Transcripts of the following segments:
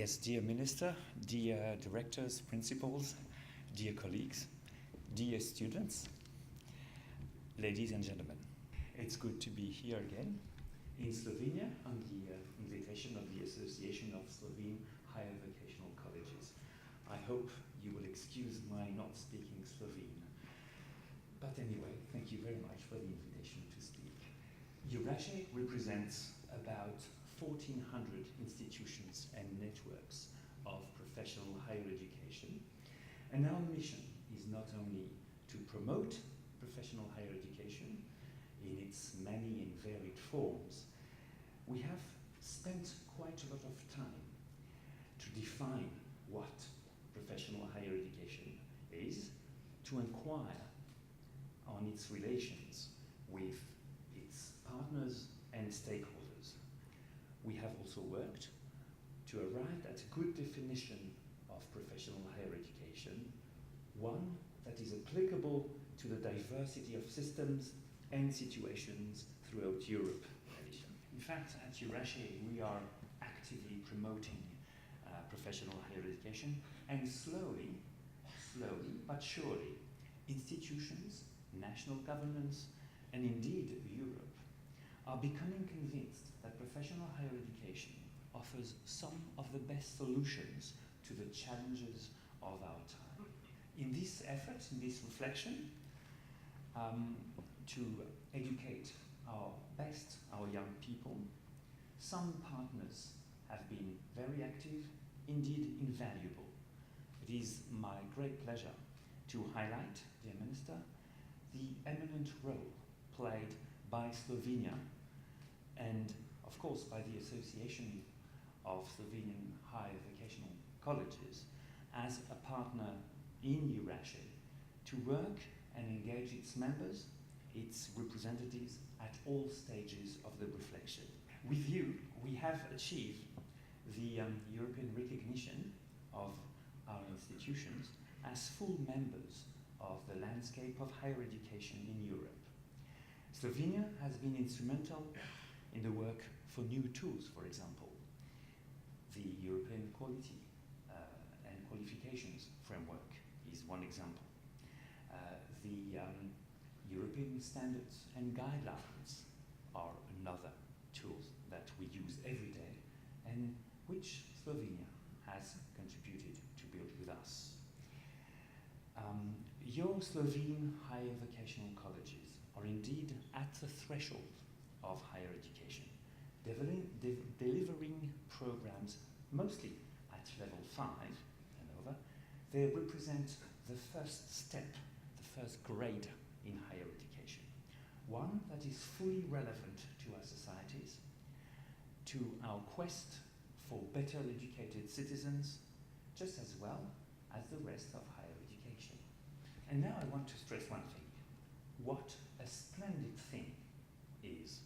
Yes, dear Minister, dear directors, principals, dear colleagues, dear students, ladies and gentlemen. It's good to be here again in Slovenia on the invitation of the Association of Slovene Higher Vocational Colleges. I hope you will excuse my not speaking Slovene. But anyway, thank you very much for the invitation to speak. EURASHE represents about 1,400 institutions and networks of professional higher education. And our mission is not only to promote professional higher education in its many and varied forms. We have spent quite a lot of time to define what professional higher education is, to inquire on its relations with its partners and stakeholders. We have also worked to arrive at a good definition of professional higher education, one that is applicable to the diversity of systems and situations throughout Europe. In fact, at EURASHE, we are actively promoting professional higher education, and slowly but surely, institutions, national governments, and indeed Europe are becoming convinced that professional higher education offers some of the best solutions to the challenges of our time. In this effort, in this reflection, to educate our young people, some partners have been very active, indeed invaluable. It is my great pleasure to highlight, dear Minister, the eminent role played by Slovenia and, of course, by the Association of Slovenian Higher Vocational Colleges as a partner in EURASHE to work and engage its members, its representatives at all stages of the reflection. With you, we have achieved the European recognition of our institutions as full members of the landscape of higher education in Europe. Slovenia has been instrumental in the work for new tools, for example, the European Quality and Qualifications Framework is one example. The European Standards and Guidelines are another tool that we use every day and which Slovenia has contributed to build with us. Your Slovene higher vocational colleges are indeed at the threshold of higher education, delivering programs mostly at level 5 and over. They represent the first step, the first grade in higher education, one that is fully relevant to our societies, to our quest for better educated citizens, just as well as the rest of higher education. And now I want to stress one thing. What a splendid thing is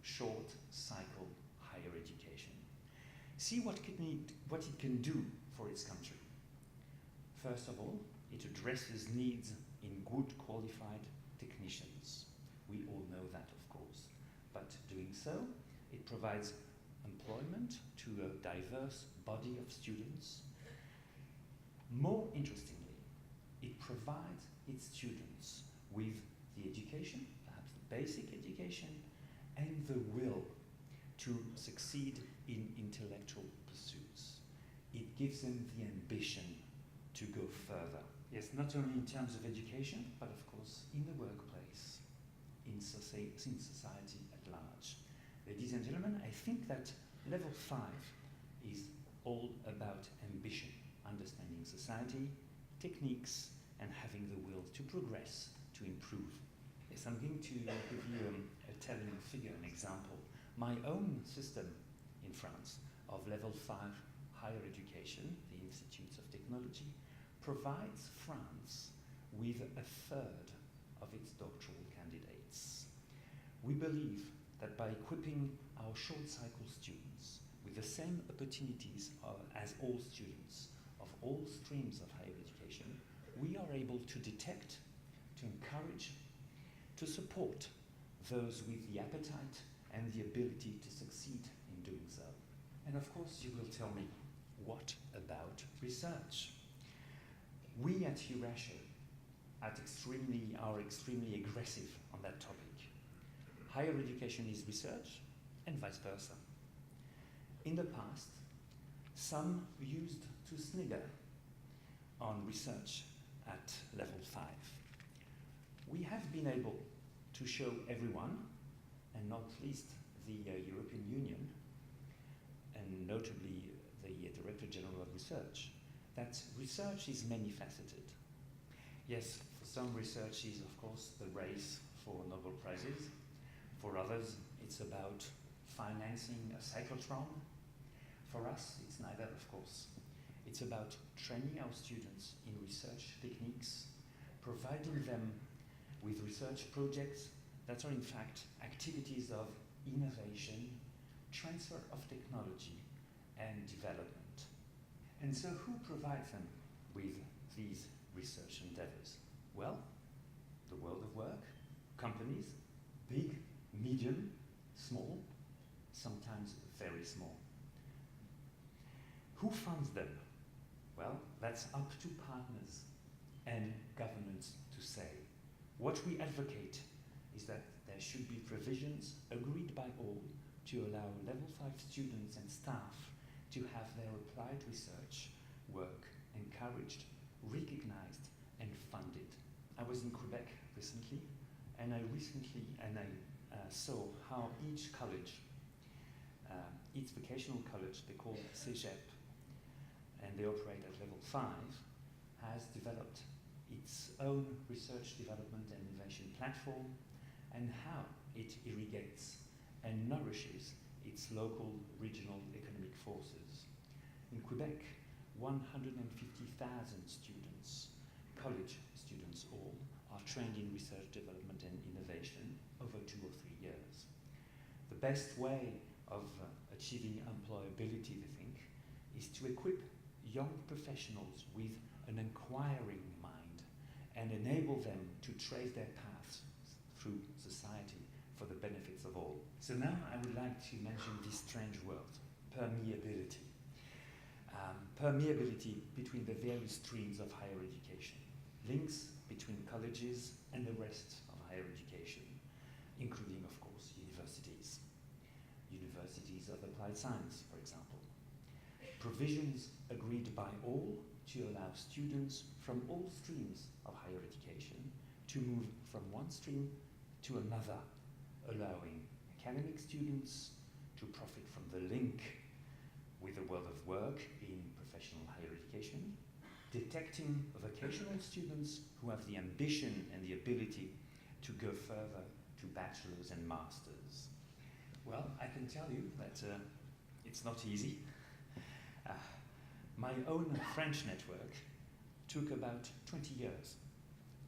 short cycle higher education. See what it can do for its country. First of all, it addresses needs in good qualified technicians. We all know that, of course. But doing so, it provides employment to a diverse body of students. More interestingly, it provides its students with the education, perhaps the basic education, and the will to succeed in intellectual pursuits. It gives them the ambition to go further. Yes, not only in terms of education, but of course in the workplace, in society at large. Ladies and gentlemen, I think that level 5 is all about ambition, understanding society, techniques, and having the will to progress, to improve. Yes, I'm going to give you a telling figure, an example. My own system in France of level 5 higher education, the Institutes of Technology, provides France with a third of its doctoral candidates. We believe that by equipping our short cycle students with the same opportunities as all students of all streams of higher education, we are able to detect, to encourage, to support those with the appetite and the ability to succeed in doing so. And of course, you will tell me, what about research? We at EURASHE are extremely aggressive on that topic. Higher education is research, and vice versa. In the past, some used to snigger on research at level 5. We have been able to show everyone, and not least the European Union, and notably the Director General of Research, that research is many-faceted. Yes, for some research is, of course, the race for Nobel Prizes. For others, it's about financing a cyclotron. For us, it's neither, of course. It's about training our students in research techniques, providing them with research projects that are in fact activities of innovation, transfer of technology, and development. And so who provides them with these research endeavors? Well, the world of work, companies, big, medium, small, sometimes very small. Who funds them? Well, that's up to partners and governments to say. What we advocate is that there should be provisions agreed by all to allow level 5 students and staff to have their applied research work encouraged, recognized, and funded. I was in Quebec recently, and I saw how each college, each vocational college, they call CEGEP, and they operate at level 5, has developed its own research development and innovation platform, and how it irrigates and nourishes its local regional economic forces. In Quebec, 150,000 students, college students all, are trained in research development and innovation over 2 or 3 years. The best way of achieving employability, they think, is to equip young professionals with an inquiring mind and enable them to trace their paths through society for the benefits of all. So now I would like to mention this strange word, permeability. Permeability between the various streams of higher education, links between colleges and the rest of higher education, including, of course, universities. Universities of applied science, for example. Provisions agreed by all to allow students from all streams of higher education to move from one stream to another, allowing academic students to profit from the link with the world of work in professional higher education, detecting vocational students who have the ambition and the ability to go further to bachelor's and master's. Well, I can tell you that it's not easy. My own French network took about 20 years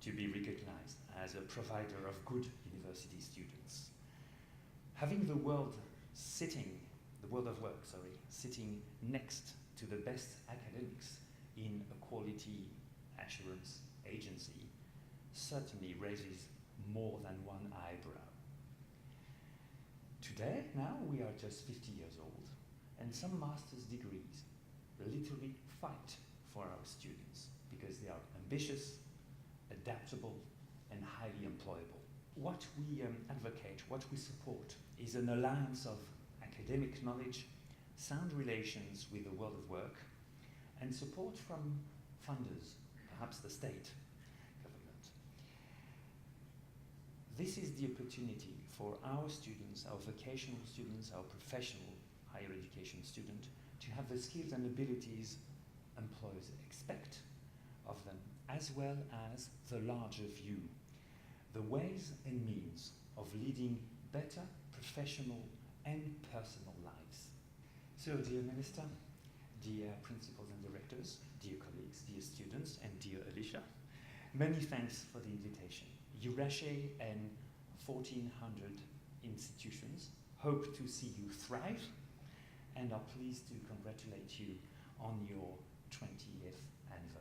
to be recognized as a provider of good university students. Having the world of work, sitting next to the best academics in a quality assurance agency certainly raises more than one eyebrow. Today, now, we are just 50 years old, and some master's degrees literally fight for our students because they are ambitious, adaptable, and highly employable. What we advocate, what we support, is an alliance of academic knowledge, sound relations with the world of work, and support from funders, perhaps the state government. This is the opportunity for our students, our vocational students, our professional higher education students, to have the skills and abilities employers expect of them, as well as the larger view, the ways and means of leading better professional and personal lives. So, dear Minister, dear principals and directors, dear colleagues, dear students, and dear Alicia, many thanks for the invitation. EURASHE and 1,400 institutions hope to see you thrive and are pleased to congratulate you on your 20th anniversary.